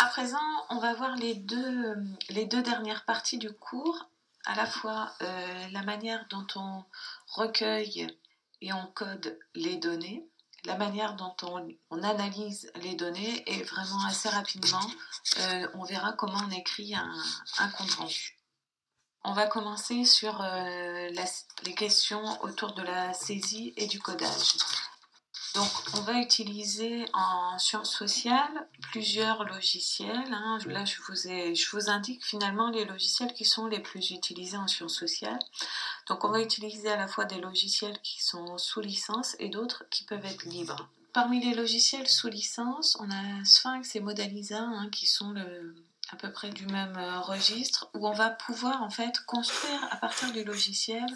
présent, on va voir les deux dernières parties du cours, à la fois la manière dont on recueille et on code les données, la manière dont on analyse les données et vraiment assez rapidement, on verra comment on écrit un compte rendu. On va commencer sur les questions autour de la saisie et du codage. Donc, on va utiliser en sciences sociales plusieurs logiciels. Là, je vous indique finalement les logiciels qui sont les plus utilisés en sciences sociales. Donc, on va utiliser à la fois des logiciels qui sont sous licence et d'autres qui peuvent être libres. Parmi les logiciels sous licence, on a Sphinx et Modalisa qui sont à peu près du même registre, où on va pouvoir en fait construire à partir du logiciel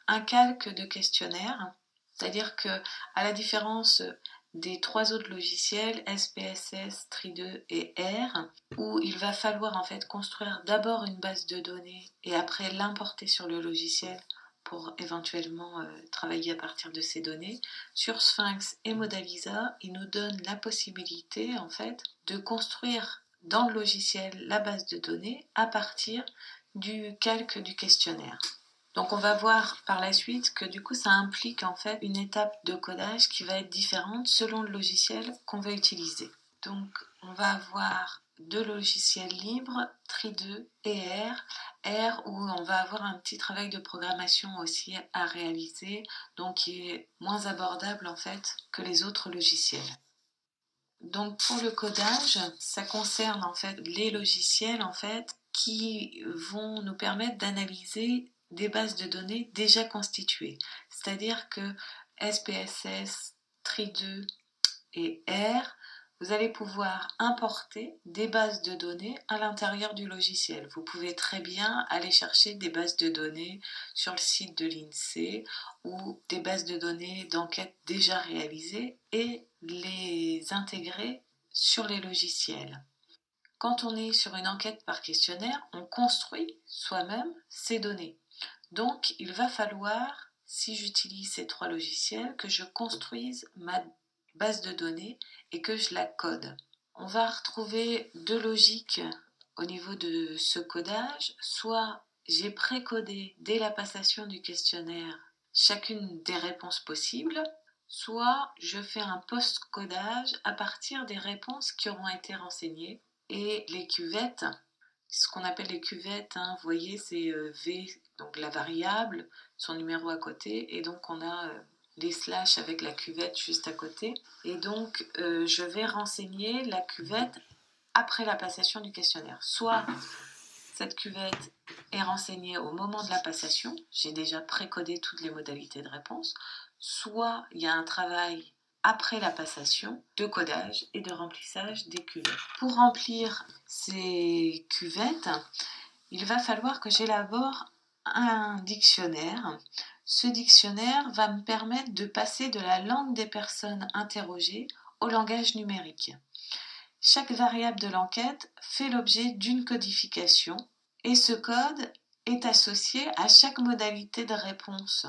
un calque de questionnaire. C'est-à-dire que, à la différence des trois autres logiciels, SPSS, Tri2 et R, où il va falloir en fait construire d'abord une base de données et après l'importer sur le logiciel pour éventuellement travailler à partir de ces données, sur Sphinx et Modalisa, il nous donne la possibilité en fait de construire dans le logiciel la base de données à partir du calque du questionnaire. Donc on va voir par la suite que du coup ça implique en fait une étape de codage qui va être différente selon le logiciel qu'on va utiliser. Donc on va avoir deux logiciels libres, Tri2 et R où on va avoir un petit travail de programmation aussi à réaliser, donc qui est moins abordable en fait que les autres logiciels. Donc pour le codage, ça concerne en fait les logiciels en fait qui vont nous permettre d'analyser des bases de données déjà constituées. C'est-à-dire que SPSS, Tri2 et R, vous allez pouvoir importer des bases de données à l'intérieur du logiciel. Vous pouvez très bien aller chercher des bases de données sur le site de l'INSEE ou des bases de données d'enquête déjà réalisées et les intégrer sur les logiciels. Quand on est sur une enquête par questionnaire, on construit soi-même ces données. Donc, il va falloir, si j'utilise ces trois logiciels, que je construise ma base de données et que je la code. On va retrouver deux logiques au niveau de ce codage. Soit j'ai précodé dès la passation du questionnaire chacune des réponses possibles, soit je fais un post-codage à partir des réponses qui auront été renseignées. Et les cuvettes, ce qu'on appelle les cuvettes, vous voyez, c'est V, donc la variable, son numéro à côté, et donc on a les slash avec la cuvette juste à côté. Et donc, je vais renseigner la cuvette après la passation du questionnaire. Soit cette cuvette est renseignée au moment de la passation, j'ai déjà précodé toutes les modalités de réponse, soit il y a un travail après la passation de codage et de remplissage des cuvettes. Pour remplir ces cuvettes, il va falloir que j'élabore un dictionnaire. Ce dictionnaire va me permettre de passer de la langue des personnes interrogées au langage numérique. Chaque variable de l'enquête fait l'objet d'une codification et ce code est associé à chaque modalité de réponse.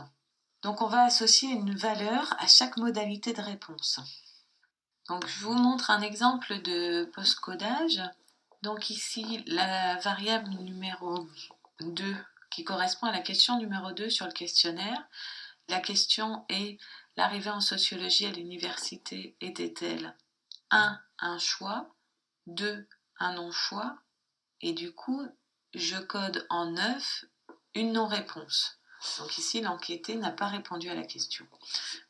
Donc on va associer une valeur à chaque modalité de réponse. Donc je vous montre un exemple de post-codage. Donc ici, la variable numéro 2 qui correspond à la question numéro 2 sur le questionnaire. La question est: l'arrivée en sociologie à l'université était-elle 1. Un choix, 2. Un non-choix, et du coup, je code en 9 une non-réponse. Donc ici, l'enquêté n'a pas répondu à la question.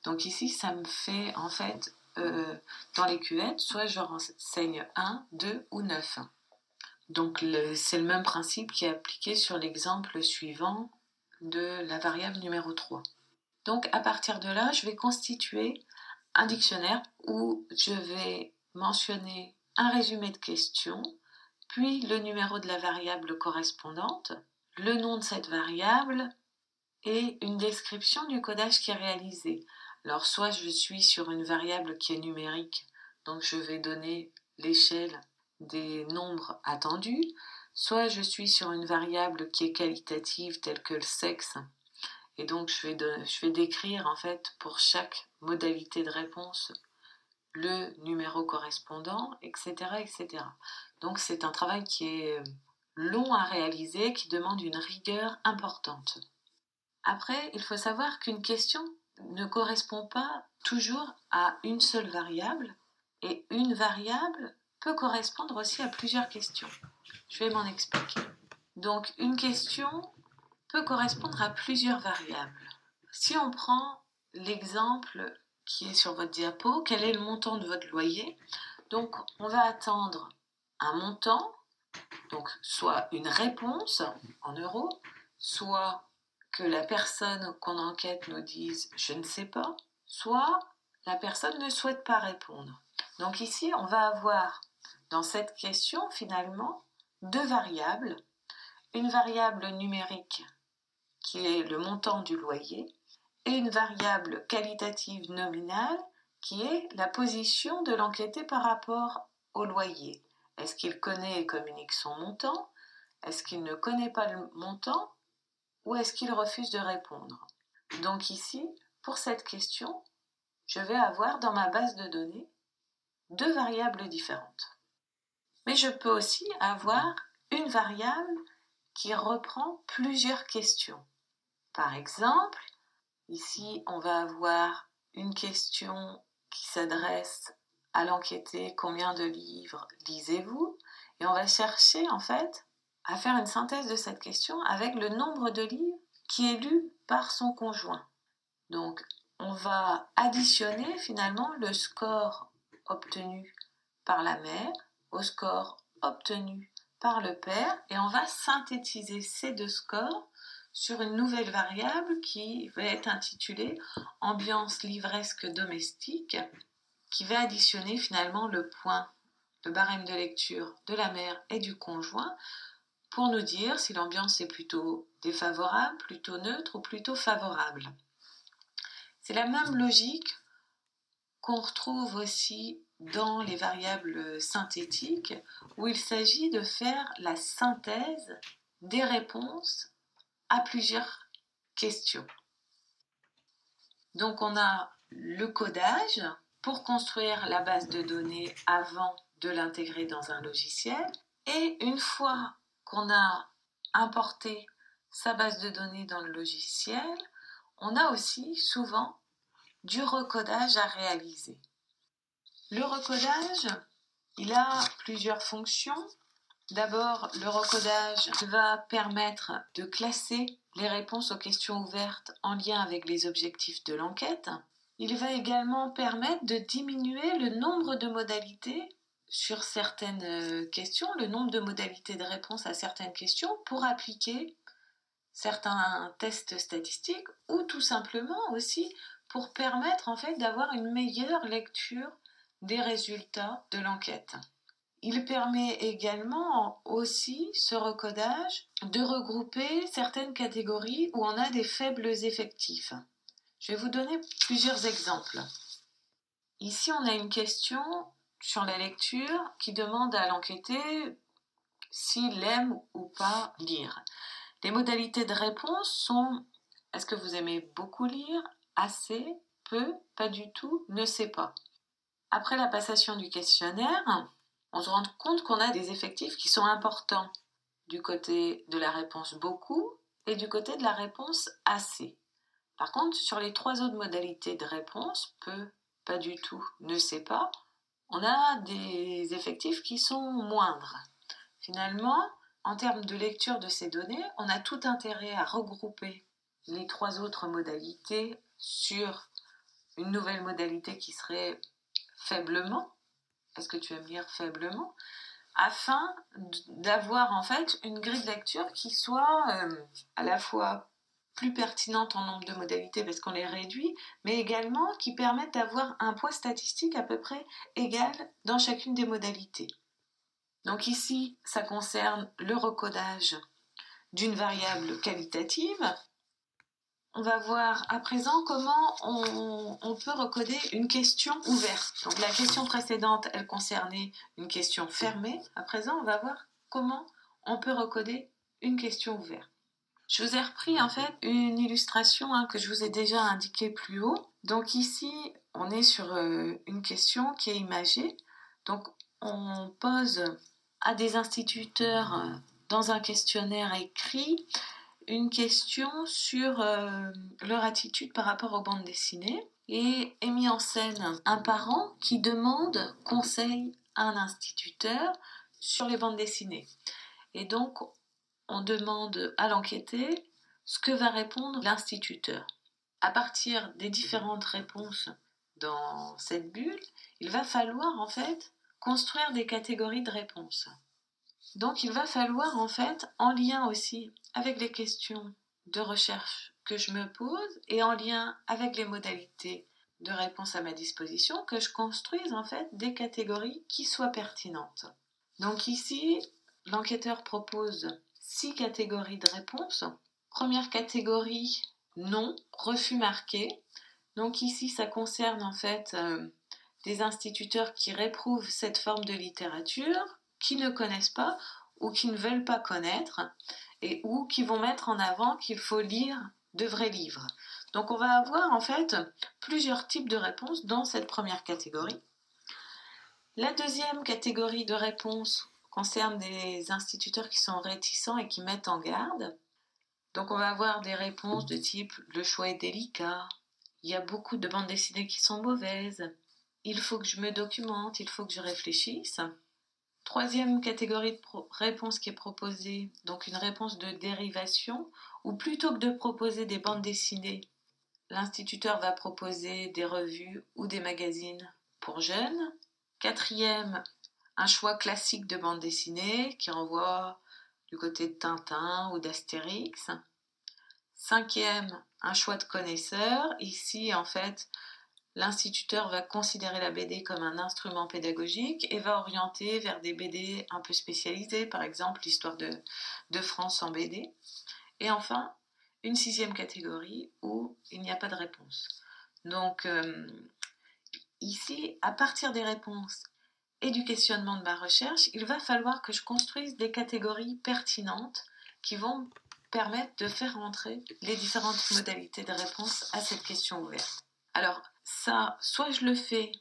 Donc ici, ça me fait en fait, dans les cuvettes, soit je renseigne 1, 2 ou 9. Donc c'est le même principe qui est appliqué sur l'exemple suivant de la variable numéro 3. Donc à partir de là, je vais constituer un dictionnaire où je vais mentionner un résumé de questions, puis le numéro de la variable correspondante, le nom de cette variable et une description du codage qui est réalisé. Alors soit je suis sur une variable qui est numérique, donc je vais donner l'échelle des nombres attendus, soit je suis sur une variable qui est qualitative telle que le sexe, et donc je vais décrire en fait pour chaque modalité de réponse le numéro correspondant, etc., etc. Donc c'est un travail qui est long à réaliser, qui demande une rigueur importante. Après, il faut savoir qu'une question ne correspond pas toujours à une seule variable, et une variable peut correspondre aussi à plusieurs questions. Je vais m'en expliquer. Donc une question peut correspondre à plusieurs variables. Si on prend l'exemple qui est sur votre diapo, quel est le montant de votre loyer? Donc on va attendre un montant, donc soit une réponse en euros, soit que la personne qu'on enquête nous dise « je ne sais pas », soit la personne ne souhaite pas répondre. Donc ici, on va avoir dans cette question finalement deux variables. Une variable numérique qui est le montant du loyer et une variable qualitative nominale qui est la position de l'enquêté par rapport au loyer. Est-ce qu'il connaît et communique son montant? Est-ce qu'il ne connaît pas le montant? Ou est-ce qu'il refuse de répondre? Donc ici, pour cette question, je vais avoir dans ma base de données deux variables différentes. Mais je peux aussi avoir une variable qui reprend plusieurs questions. Par exemple, ici, on va avoir une question qui s'adresse à l'enquêté « Combien de livres lisez-vous ?» Et on va chercher en fait à faire une synthèse de cette question avec le nombre de livres qui est lu par son conjoint. Donc, on va additionner finalement le score obtenu par la mère au score obtenu par le père et on va synthétiser ces deux scores sur une nouvelle variable qui va être intitulée ambiance livresque domestique, qui va additionner finalement le point, le barème de lecture de la mère et du conjoint pour nous dire si l'ambiance est plutôt défavorable, plutôt neutre ou plutôt favorable. C'est la même logique qu'on retrouve aussi dans les variables synthétiques où il s'agit de faire la synthèse des réponses à plusieurs questions. Donc on a le codage pour construire la base de données avant de l'intégrer dans un logiciel et une fois qu'on a importé sa base de données dans le logiciel, on a aussi souvent du recodage à réaliser. Le recodage, il a plusieurs fonctions. D'abord, le recodage va permettre de classer les réponses aux questions ouvertes en lien avec les objectifs de l'enquête. Il va également permettre de diminuer le nombre de modalités sur certaines questions, le nombre de modalités de réponse à certaines questions pour appliquer certains tests statistiques ou tout simplement aussi pour permettre en fait d'avoir une meilleure lecture des résultats de l'enquête. Il permet également aussi, ce recodage, de regrouper certaines catégories où on a des faibles effectifs. Je vais vous donner plusieurs exemples. Ici, on a une question sur la lecture qui demande à l'enquêté s'il aime ou pas lire. Les modalités de réponse sont: est-ce que vous aimez beaucoup lire, assez, peu, pas du tout, ne sais pas. Après la passation du questionnaire, on se rend compte qu'on a des effectifs qui sont importants du côté de la réponse beaucoup et du côté de la réponse assez. Par contre, sur les trois autres modalités de réponse, peu, pas du tout, ne sais pas, on a des effectifs qui sont moindres. Finalement, en termes de lecture de ces données, on a tout intérêt à regrouper les trois autres modalités sur une nouvelle modalité qui serait faiblement. Est-ce que tu aimes lire faiblement? Afin d'avoir en fait une grille de lecture qui soit à la fois plus pertinente en nombre de modalités parce qu'on les réduit, mais également qui permette d'avoir un poids statistique à peu près égal dans chacune des modalités. Donc ici, ça concerne le recodage d'une variable qualitative. On va voir à présent comment on peut recoder une question ouverte. Donc la question précédente, elle concernait une question fermée. À présent, on va voir comment on peut recoder une question ouverte. Je vous ai repris en fait une illustration que je vous ai déjà indiquée plus haut. Donc ici, on est sur une question qui est imagée. Donc on pose à des instituteurs dans un questionnaire écrit une question sur leur attitude par rapport aux bandes dessinées et est mis en scène un parent qui demande conseil à un instituteur sur les bandes dessinées. Et donc, on demande à l'enquêté ce que va répondre l'instituteur. À partir des différentes réponses dans cette bulle, il va falloir en fait construire des catégories de réponses. Donc il va falloir en fait, en lien aussi avec les questions de recherche que je me pose et en lien avec les modalités de réponse à ma disposition, que je construise en fait des catégories qui soient pertinentes. Donc ici, l'enquêteur propose 6 catégories de réponses. Première catégorie, non, refus marqué. Donc ici, ça concerne en fait des instituteurs qui réprouvent cette forme de littérature, qui ne connaissent pas ou qui ne veulent pas connaître, et ou qui vont mettre en avant qu'il faut lire de vrais livres. Donc on va avoir en fait plusieurs types de réponses dans cette première catégorie. La deuxième catégorie de réponses concerne des instituteurs qui sont réticents et qui mettent en garde. Donc on va avoir des réponses de type « le choix est délicat »,« il y a beaucoup de bandes dessinées qui sont mauvaises »,« il faut que je me documente, il faut que je réfléchisse ». Troisième catégorie de réponse qui est proposée, donc une réponse de dérivation, où plutôt que de proposer des bandes dessinées, l'instituteur va proposer des revues ou des magazines pour jeunes. Quatrième, un choix classique de bande dessinée qui renvoie du côté de Tintin ou d'Astérix. Cinquième, un choix de connaisseur. Ici, en fait, l'instituteur va considérer la BD comme un instrument pédagogique et va orienter vers des BD un peu spécialisées, par exemple l'histoire de France en BD. Et enfin, une sixième catégorie où il n'y a pas de réponse. Donc, ici, à partir des réponses et du questionnement de ma recherche, il va falloir que je construise des catégories pertinentes qui vont permettre de faire entrer les différentes modalités de réponse à cette question ouverte. Alors ça, soit je le fais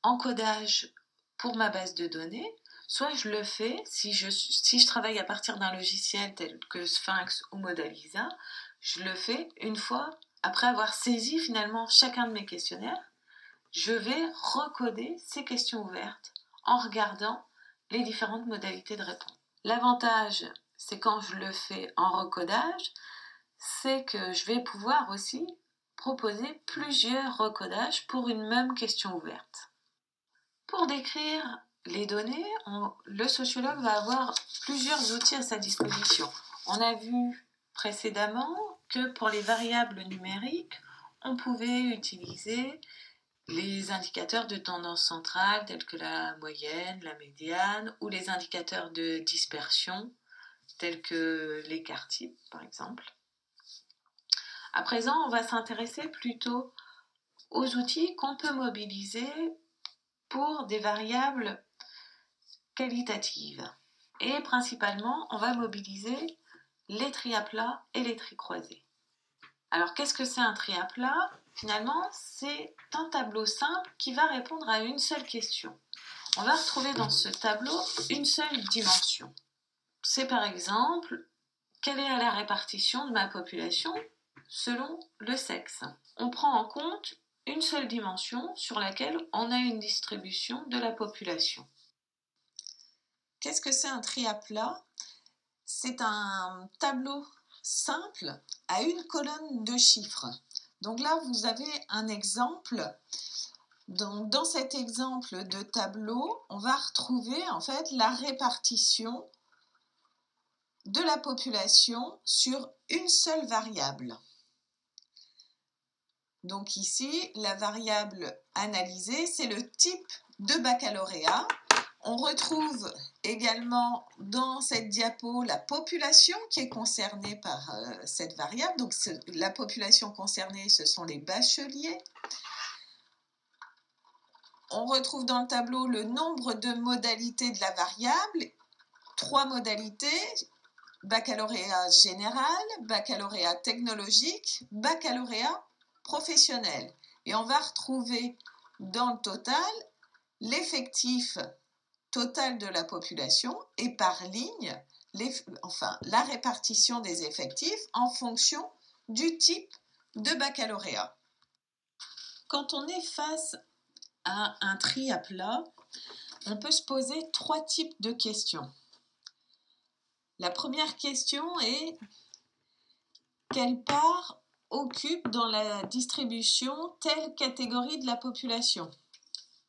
en codage pour ma base de données, soit je le fais, si je travaille à partir d'un logiciel tel que Sphinx ou Modalisa, je le fais une fois, après avoir saisi finalement chacun de mes questionnaires, je vais recoder ces questions ouvertes en regardant les différentes modalités de réponse. L'avantage, c'est quand je le fais en recodage, c'est que je vais pouvoir aussi proposer plusieurs recodages pour une même question ouverte. Pour décrire les données, le sociologue va avoir plusieurs outils à sa disposition. On a vu précédemment que pour les variables numériques, on pouvait utiliser les indicateurs de tendance centrale tels que la moyenne, la médiane, ou les indicateurs de dispersion tels que l'écart type par exemple. À présent, on va s'intéresser plutôt aux outils qu'on peut mobiliser pour des variables qualitatives. Et principalement, on va mobiliser les tri à plat et les tri croisés. Alors, qu'est-ce que c'est un tri à plat ? Finalement, c'est un tableau simple qui va répondre à une seule question. On va retrouver dans ce tableau une seule dimension. C'est par exemple, quelle est la répartition de ma population selon le sexe ? On prend en compte une seule dimension sur laquelle on a une distribution de la population. Qu'est-ce que c'est un tri à plat ? C'est un tableau simple à une colonne de chiffres. Donc là, vous avez un exemple. Donc, dans cet exemple de tableau, on va retrouver en fait la répartition de la population sur une seule variable. Donc ici, la variable analysée, c'est le type de baccalauréat. On retrouve également dans cette diapo la population qui est concernée par cette variable. Donc la population concernée, ce sont les bacheliers. On retrouve dans le tableau le nombre de modalités de la variable, 3 modalités. baccalauréat général, baccalauréat technologique, baccalauréat professionnel. Et on va retrouver dans le total l'effectif total de la population et par ligne, la répartition des effectifs en fonction du type de baccalauréat. Quand on est face à un tri à plat, on peut se poser 3 types de questions. La première question est: quelle part occupe dans la distribution telle catégorie de la population?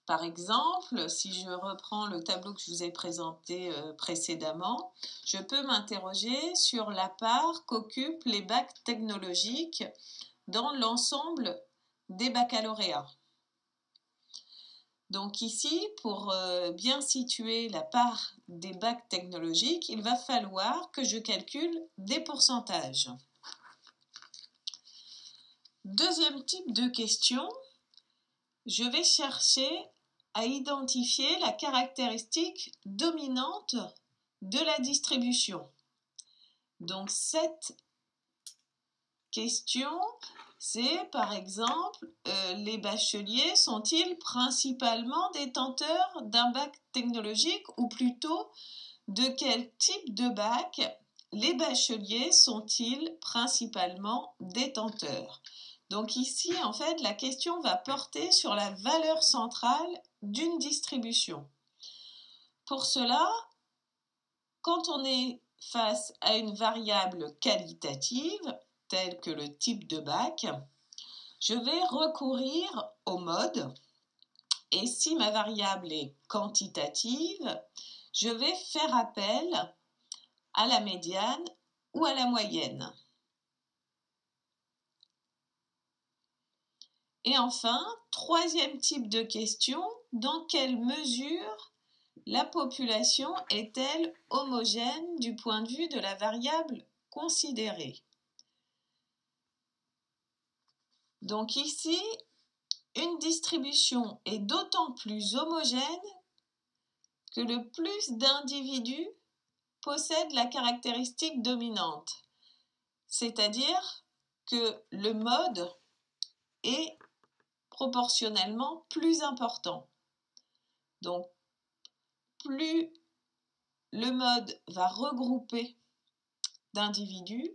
Par exemple, si je reprends le tableau que je vous ai présenté précédemment, je peux m'interroger sur la part qu'occupent les bacs technologiques dans l'ensemble des baccalauréats. Donc ici, pour bien situer la part des bacs technologiques, il va falloir que je calcule des pourcentages. Deuxième type de question, je vais chercher à identifier la caractéristique dominante de la distribution. Donc cette question, c'est par exemple, les bacheliers sont-ils principalement détenteurs d'un bac technologique, ou plutôt de quel type de bac les bacheliers sont-ils principalement détenteurs? Donc ici, en fait, la question va porter sur la valeur centrale d'une distribution. Pour cela, quand on est face à une variable qualitative, telle que le type de bac, je vais recourir au mode, et si ma variable est quantitative, je vais faire appel à la médiane ou à la moyenne. Et enfin, troisième type de question, dans quelle mesure la population est-elle homogène du point de vue de la variable considérée? Donc ici, une distribution est d'autant plus homogène que le plus d'individus possèdent la caractéristique dominante, c'est-à-dire que le mode est proportionnellement plus important. Donc, plus le mode va regrouper d'individus,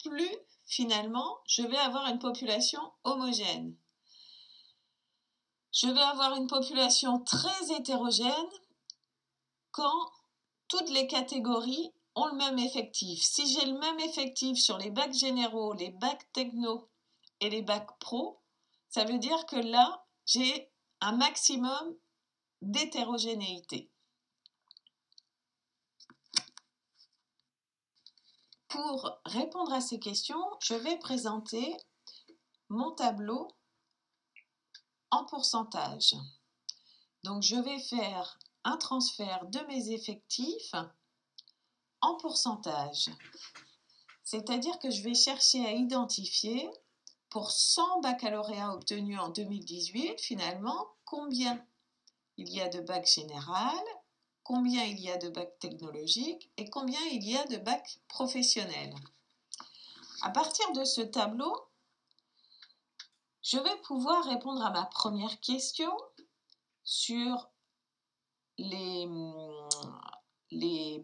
plus finalement je vais avoir une population homogène. Je vais avoir une population très hétérogène quand toutes les catégories ont le même effectif. Si j'ai le même effectif sur les bacs généraux, les bacs techno et les bacs pro, ça veut dire que là, j'ai un maximum d'hétérogénéité. Pour répondre à ces questions, je vais présenter mon tableau en pourcentage. Donc, je vais faire un transfert de mes effectifs en pourcentage. C'est-à-dire que je vais chercher à identifier, pour 100 baccalauréats obtenus en 2018, finalement, combien il y a de bac général, combien il y a de bac technologique et combien il y a de bac professionnel. À partir de ce tableau, je vais pouvoir répondre à ma première question sur les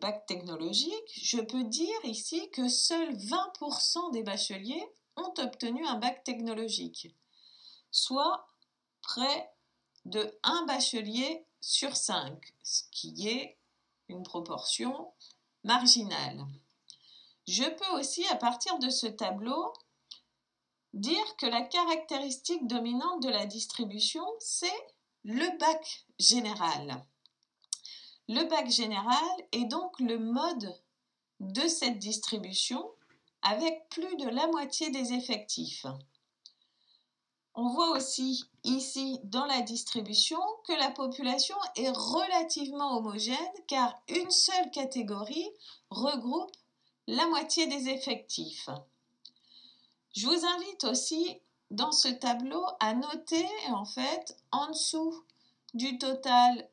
bacs technologiques. Je peux dire ici que seuls 20% des bacheliers ont obtenu un bac technologique, soit près de 1 bachelier sur 5, ce qui est une proportion marginale. Je peux aussi, à partir de ce tableau, dire que la caractéristique dominante de la distribution, c'est le bac général. Le bac général est donc le mode de cette distribution avec plus de la moitié des effectifs. On voit aussi ici dans la distribution que la population est relativement homogène car une seule catégorie regroupe la moitié des effectifs. Je vous invite aussi dans ce tableau à noter en fait en dessous du total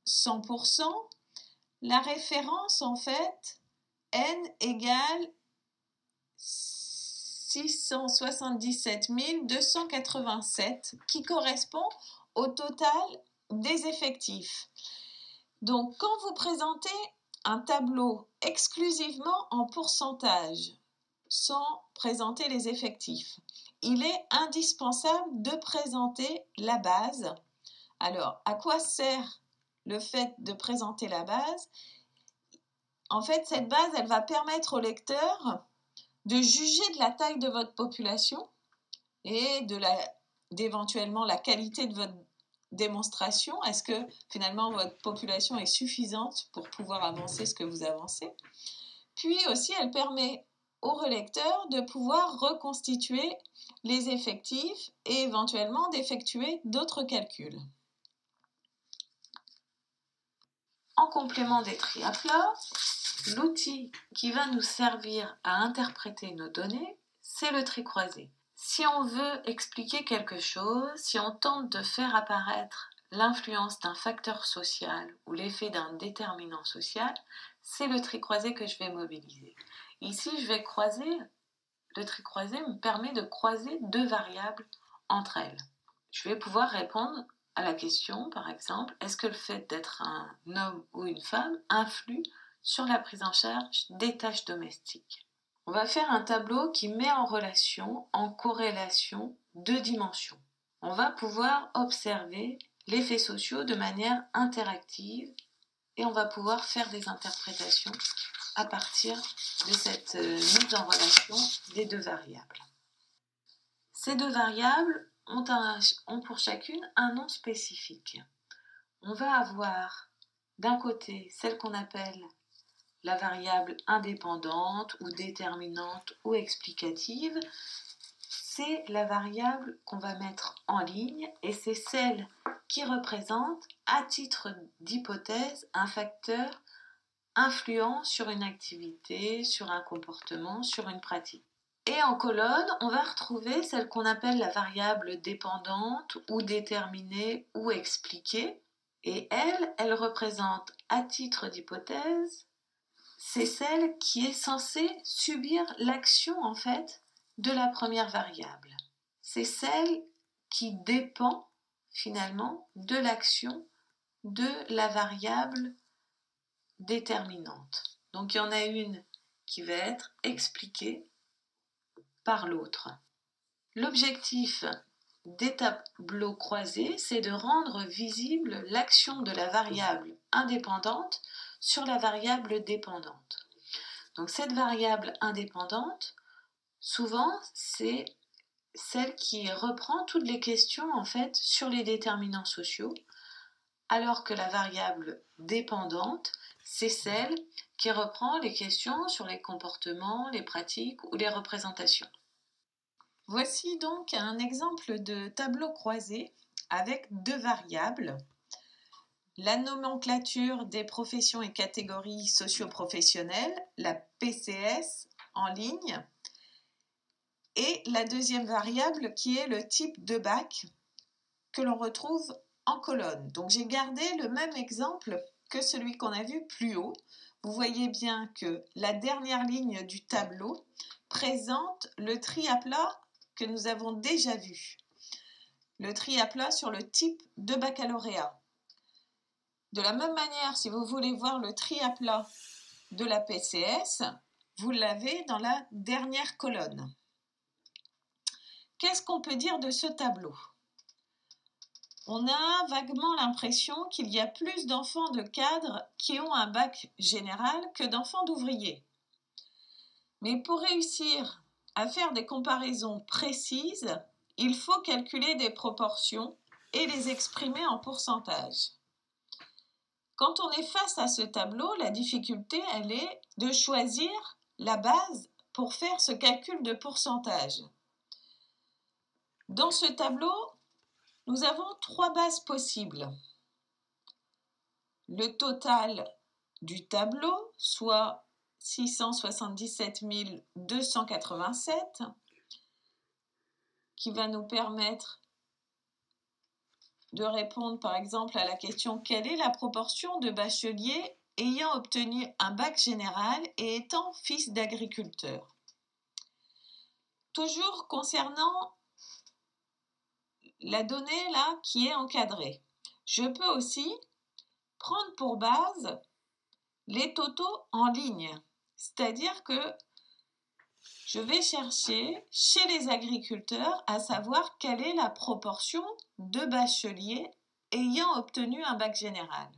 100%, la référence en fait N égale 677 287 qui correspond au total des effectifs. Donc, quand vous présentez un tableau exclusivement en pourcentage, sans présenter les effectifs, il est indispensable de présenter la base. Alors, à quoi sert le fait de présenter la base? En fait, cette base, elle va permettre au lecteur de juger de la taille de votre population et d'éventuellement la qualité de votre démonstration. Est-ce que finalement votre population est suffisante pour pouvoir avancer ce que vous avancez? Puis aussi, elle permet au relecteur de pouvoir reconstituer les effectifs et éventuellement d'effectuer d'autres calculs. En complément des tri à plat, l'outil qui va nous servir à interpréter nos données, c'est le tri croisé. Si on veut expliquer quelque chose, si on tente de faire apparaître l'influence d'un facteur social ou l'effet d'un déterminant social, c'est le tri croisé que je vais mobiliser. Ici, le tri croisé me permet de croiser deux variables entre elles. Je vais pouvoir répondre à la question, par exemple, est-ce que le fait d'être un homme ou une femme influe sur la prise en charge des tâches domestiques? On va faire un tableau qui met en relation, en corrélation, deux dimensions. On va pouvoir observer les faits sociaux de manière interactive et on va pouvoir faire des interprétations à partir de cette mise en relation des deux variables. Ces deux variables ont pour chacune un nom spécifique. On va avoir d'un côté celle qu'on appelle la variable indépendante ou déterminante ou explicative. C'est la variable qu'on va mettre en ligne et c'est celle qui représente, à titre d'hypothèse, un facteur influent sur une activité, sur un comportement, sur une pratique. Et en colonne, on va retrouver celle qu'on appelle la variable dépendante ou déterminée ou expliquée. Et elle représente, à titre d'hypothèse, c'est celle qui est censée subir l'action en fait de la première variable. C'est celle qui dépend finalement de l'action de la variable déterminante. Donc il y en a une qui va être expliquée par l'autre. L'objectif des tableaux croisés, c'est de rendre visible l'action de la variable indépendante sur la variable dépendante. Donc cette variable indépendante, souvent, c'est celle qui reprend toutes les questions en fait sur les déterminants sociaux, alors que la variable dépendante, c'est celle qui reprend les questions sur les comportements, les pratiques ou les représentations. Voici donc un exemple de tableau croisé avec deux variables. La nomenclature des professions et catégories socio-professionnelles, la PCS en ligne, et la deuxième variable qui est le type de bac que l'on retrouve en colonne. Donc j'ai gardé le même exemple que celui qu'on a vu plus haut. Vous voyez bien que la dernière ligne du tableau présente le tri à plat que nous avons déjà vu. Le tri à plat sur le type de baccalauréat. De la même manière, si vous voulez voir le tri à plat de la PCS, vous l'avez dans la dernière colonne. Qu'est-ce qu'on peut dire de ce tableau? On a vaguement l'impression qu'il y a plus d'enfants de cadres qui ont un bac général que d'enfants d'ouvriers. Mais pour réussir à faire des comparaisons précises, il faut calculer des proportions et les exprimer en pourcentage. Quand on est face à ce tableau, la difficulté, elle est de choisir la base pour faire ce calcul de pourcentage. Dans ce tableau, nous avons trois bases possibles. Le total du tableau, soit 677 287, qui va nous permettre de répondre par exemple à la question quelle est la proportion de bacheliers ayant obtenu un bac général et étant fils d'agriculteur. Toujours concernant la donnée là qui est encadrée, je peux aussi prendre pour base les totaux en ligne, c'est-à-dire que je vais chercher chez les agriculteurs à savoir quelle est la proportion de bacheliers ayant obtenu un bac général.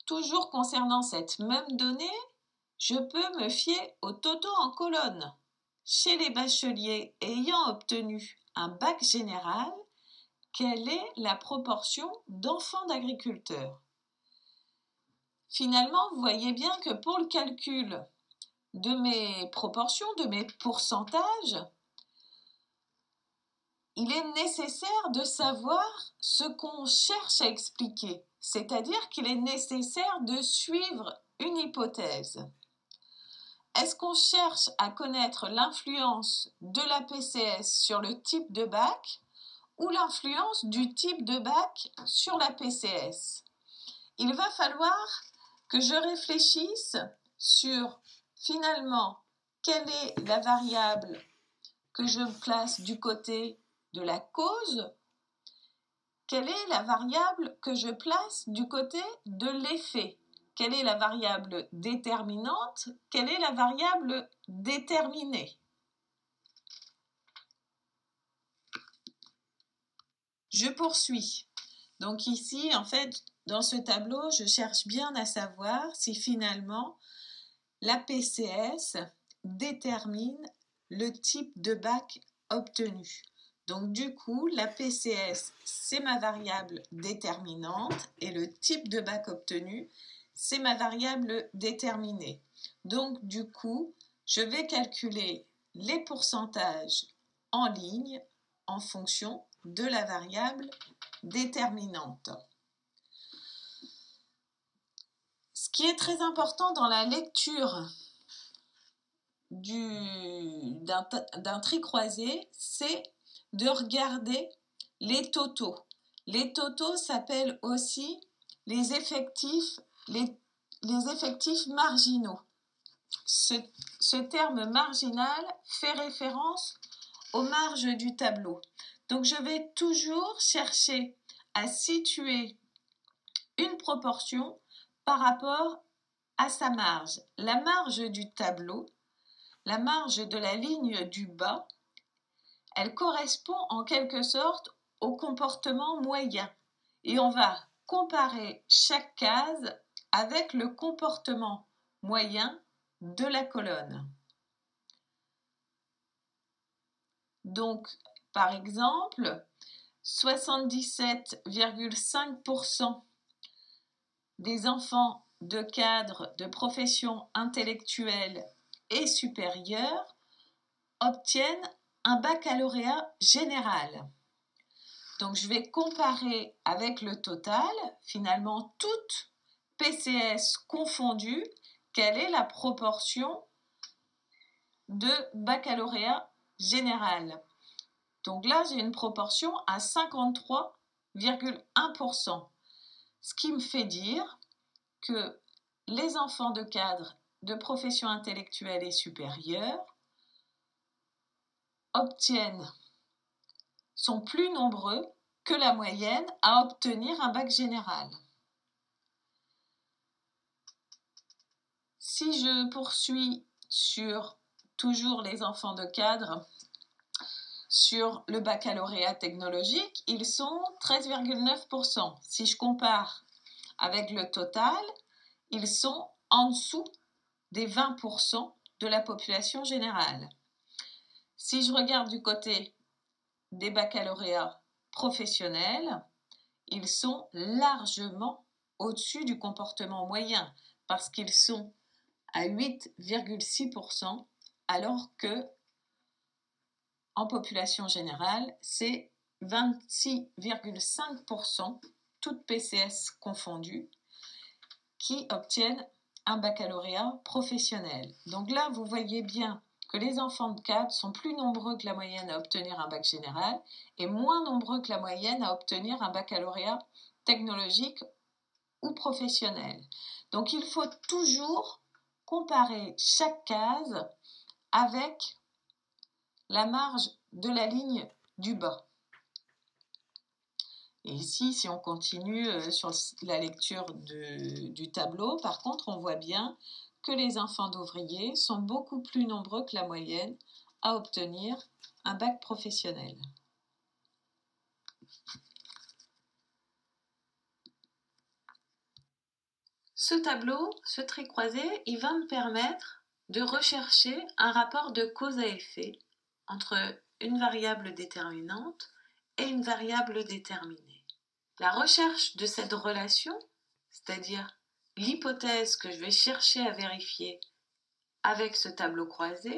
Toujours concernant cette même donnée, je peux me fier aux totaux en colonne. Chez les bacheliers ayant obtenu un bac général, quelle est la proportion d'enfants d'agriculteurs? Finalement, vous voyez bien que pour le calcul de mes proportions, de mes pourcentages, il est nécessaire de savoir ce qu'on cherche à expliquer, c'est-à-dire qu'il est nécessaire de suivre une hypothèse. Est-ce qu'on cherche à connaître l'influence de la PCS sur le type de bac ou l'influence du type de bac sur la PCS? Il va falloir que je réfléchisse sur finalement quelle est la variable que je place du côté de la cause, quelle est la variable que je place du côté de l'effet, quelle est la variable déterminante, quelle est la variable déterminée. Je poursuis. Donc ici, en fait, dans ce tableau, je cherche bien à savoir si finalement la PCS détermine le type de bac obtenu. Donc du coup, la PCS, c'est ma variable déterminante et le type de bac obtenu, c'est ma variable déterminée. Donc du coup, je vais calculer les pourcentages en ligne en fonction de la variable déterminante. Ce qui est très important dans la lecture d'un tri croisé, c'est de regarder les totaux. Les totaux s'appellent aussi les effectifs marginaux. Ce terme marginal fait référence aux marges du tableau. Donc je vais toujours chercher à situer une proportion par rapport à sa marge. La marge du tableau, la marge de la ligne du bas, elle correspond en quelque sorte au comportement moyen. Et on va comparer chaque case avec le comportement moyen de la colonne. Donc, par exemple, 77,5% des enfants de cadres de profession intellectuelle et supérieure obtiennent un baccalauréat général. Donc je vais comparer avec le total, finalement toutes PCS confondues, quelle est la proportion de baccalauréat général. Donc là, j'ai une proportion à 53,1%, ce qui me fait dire que les enfants de cadres de profession intellectuelle et supérieure sont plus nombreux que la moyenne à obtenir un bac général. Si je poursuis sur toujours les enfants de cadre, sur le baccalauréat technologique, ils sont 13,9%. Si je compare avec le total, ils sont en dessous des 20% de la population générale. Si je regarde du côté des baccalauréats professionnels, ils sont largement au-dessus du comportement moyen parce qu'ils sont à 8,6% alors que en population générale, c'est 26,5%, toutes PCS confondues, qui obtiennent un baccalauréat professionnel. Donc là, vous voyez bien que les enfants de cadre sont plus nombreux que la moyenne à obtenir un bac général et moins nombreux que la moyenne à obtenir un baccalauréat technologique ou professionnel. Donc il faut toujours comparer chaque case avec la marge de la ligne du bas. Et ici, si on continue sur la lecture du tableau, par contre, on voit bien que les enfants d'ouvriers sont beaucoup plus nombreux que la moyenne à obtenir un bac professionnel. Ce tableau, ce trait croisé, il va me permettre de rechercher un rapport de cause à effet entre une variable déterminante et une variable déterminée. La recherche de cette relation, c'est-à-dire l'hypothèse que je vais chercher à vérifier avec ce tableau croisé,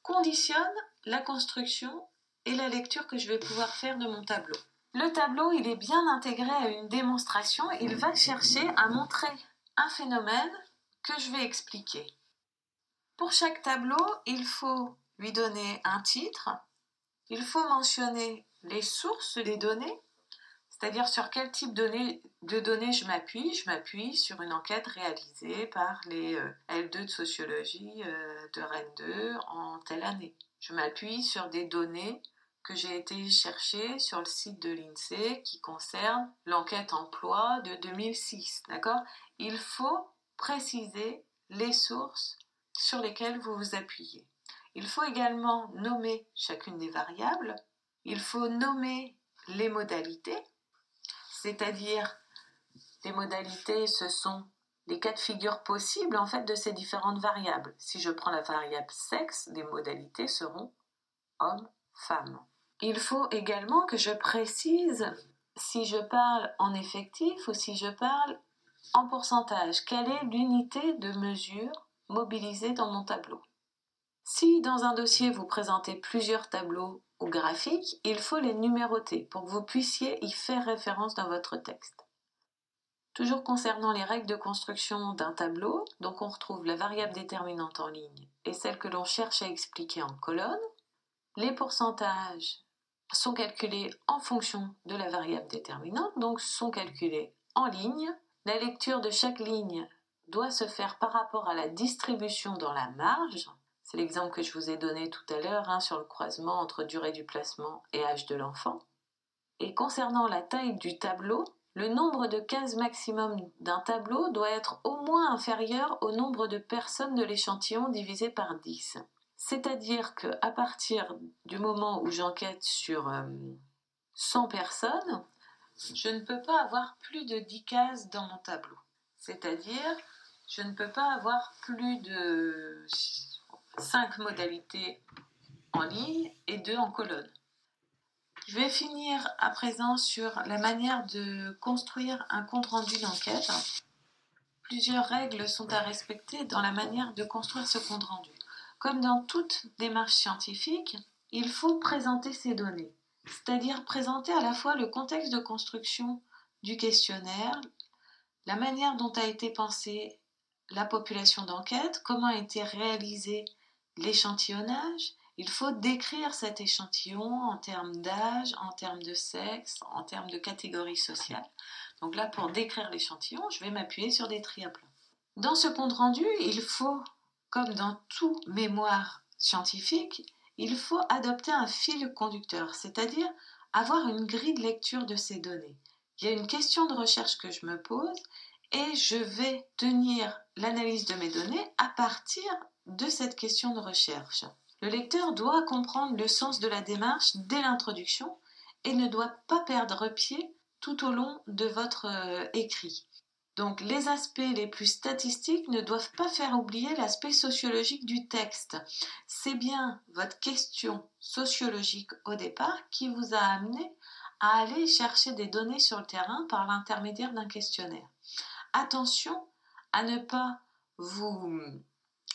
conditionne la construction et la lecture que je vais pouvoir faire de mon tableau. Le tableau, il est bien intégré à une démonstration, il va chercher à montrer un phénomène que je vais expliquer. Pour chaque tableau, il faut lui donner un titre, il faut mentionner les sources des données, c'est-à-dire sur quel type de données je m'appuie. Je m'appuie sur une enquête réalisée par les L2 de sociologie de Rennes 2 en telle année. Je m'appuie sur des données que j'ai été chercher sur le site de l'INSEE qui concerne l'enquête emploi de 2006. D'accord ? Il faut préciser les sources sur lesquelles vous vous appuyez. Il faut également nommer chacune des variables. Il faut nommer les modalités, c'est-à-dire les modalités, ce sont les cas de figure possibles en fait de ces différentes variables. Si je prends la variable sexe, les modalités seront homme, femme. Il faut également que je précise si je parle en effectif ou si je parle en pourcentage. Quelle est l'unité de mesure mobilisée dans mon tableau? Si dans un dossier vous présentez plusieurs tableaux ou graphiques, il faut les numéroter pour que vous puissiez y faire référence dans votre texte. Toujours concernant les règles de construction d'un tableau, donc on retrouve la variable déterminante en ligne et celle que l'on cherche à expliquer en colonne. Les pourcentages sont calculés en fonction de la variable déterminante, donc sont calculés en ligne. La lecture de chaque ligne doit se faire par rapport à la distribution dans la marge. C'est l'exemple que je vous ai donné tout à l'heure sur le croisement entre durée du placement et âge de l'enfant. Et concernant la taille du tableau, le nombre de cases maximum d'un tableau doit être au moins inférieur au nombre de personnes de l'échantillon divisé par 10. C'est-à-dire qu'à partir du moment où j'enquête sur 100 personnes, je ne peux pas avoir plus de 10 cases dans mon tableau. C'est-à-dire, je ne peux pas avoir plus de 5 modalités en ligne et 2 en colonne. Je vais finir à présent sur la manière de construire un compte-rendu d'enquête. Plusieurs règles sont à respecter dans la manière de construire ce compte-rendu. Comme dans toute démarche scientifique, il faut présenter ces données, c'est-à-dire présenter à la fois le contexte de construction du questionnaire, la manière dont a été pensée la population d'enquête, comment a été réalisé l'échantillonnage. Il faut décrire cet échantillon en termes d'âge, en termes de sexe, en termes de catégorie sociale. Donc là, pour décrire l'échantillon, je vais m'appuyer sur des tris à plat. Dans ce compte-rendu, il faut, comme dans tout mémoire scientifique, il faut adopter un fil conducteur, c'est-à-dire avoir une grille de lecture de ces données. Il y a une question de recherche que je me pose et je vais tenir l'analyse de mes données à partir de cette question de recherche. Le lecteur doit comprendre le sens de la démarche dès l'introduction et ne doit pas perdre pied tout au long de votre écrit. Donc les aspects les plus statistiques ne doivent pas faire oublier l'aspect sociologique du texte. C'est bien votre question sociologique au départ qui vous a amené à aller chercher des données sur le terrain par l'intermédiaire d'un questionnaire. Attention à ne pas vous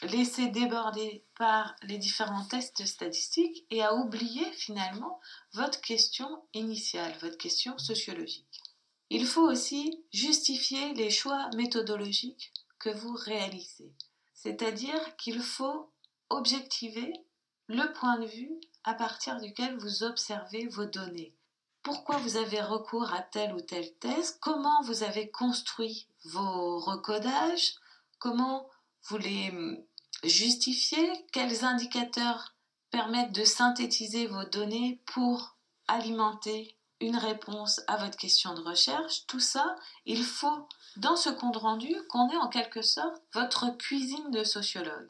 laisser déborder par les différents tests statistiques et à oublier finalement votre question initiale, votre question sociologique. Il faut aussi justifier les choix méthodologiques que vous réalisez, c'est-à-dire qu'il faut objectiver le point de vue à partir duquel vous observez vos données. Pourquoi vous avez recours à telle ou telle thèse? Comment vous avez construit vos recodages, comment vous les justifiez, quels indicateurs permettent de synthétiser vos données pour alimenter une réponse à votre question de recherche. Tout ça, il faut, dans ce compte rendu, qu'on ait en quelque sorte votre cuisine de sociologue.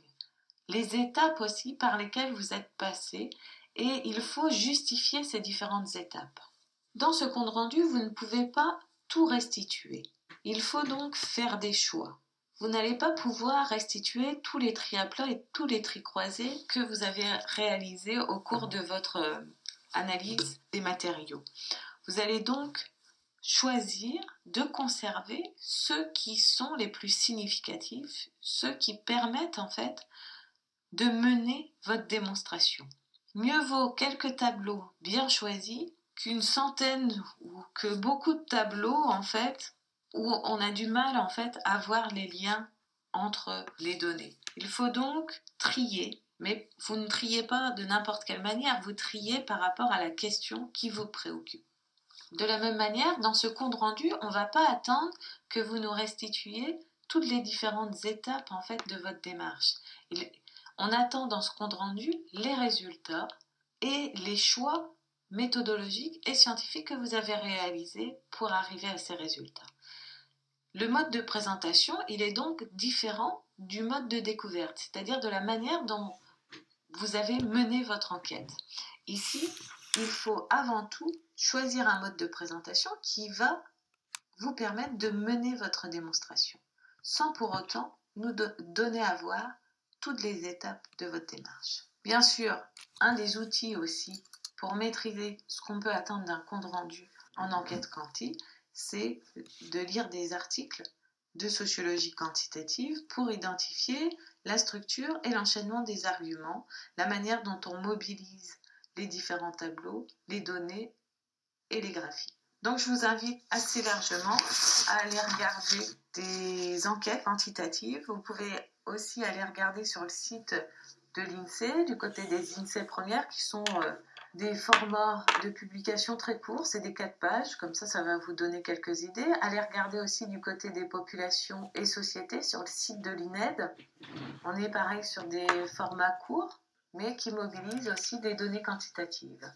Les étapes aussi par lesquelles vous êtes passé, et il faut justifier ces différentes étapes. Dans ce compte rendu, vous ne pouvez pas tout restituer. Il faut donc faire des choix. Vous n'allez pas pouvoir restituer tous les tris à plat et tous les tris croisés que vous avez réalisés au cours de votre analyse des matériaux. Vous allez donc choisir de conserver ceux qui sont les plus significatifs, ceux qui permettent en fait de mener votre démonstration. Mieux vaut quelques tableaux bien choisis qu'une centaine ou que beaucoup de tableaux en fait où on a du mal en fait à voir les liens entre les données. Il faut donc trier, mais vous ne triez pas de n'importe quelle manière, vous triez par rapport à la question qui vous préoccupe. De la même manière, dans ce compte rendu, on ne va pas attendre que vous nous restituiez toutes les différentes étapes en fait de votre démarche. On attend dans ce compte rendu les résultats et les choix méthodologiques et scientifiques que vous avez réalisés pour arriver à ces résultats. Le mode de présentation, il est donc différent du mode de découverte, c'est-à-dire de la manière dont vous avez mené votre enquête. Ici, il faut avant tout choisir un mode de présentation qui va vous permettre de mener votre démonstration, sans pour autant nous donner à voir toutes les étapes de votre démarche. Bien sûr, un des outils aussi pour maîtriser ce qu'on peut attendre d'un compte rendu en enquête quanti, c'est de lire des articles de sociologie quantitative pour identifier la structure et l'enchaînement des arguments, la manière dont on mobilise les différents tableaux, les données et les graphiques. Donc je vous invite assez largement à aller regarder des enquêtes quantitatives. Vous pouvez aussi aller regarder sur le site de l'INSEE, du côté des INSEE premières, qui sont des formats de publication très courts, c'est des 4 pages, comme ça va vous donner quelques idées. Allez regarder aussi du côté des populations et sociétés sur le site de l'INED. On est pareil sur des formats courts, mais qui mobilisent aussi des données quantitatives.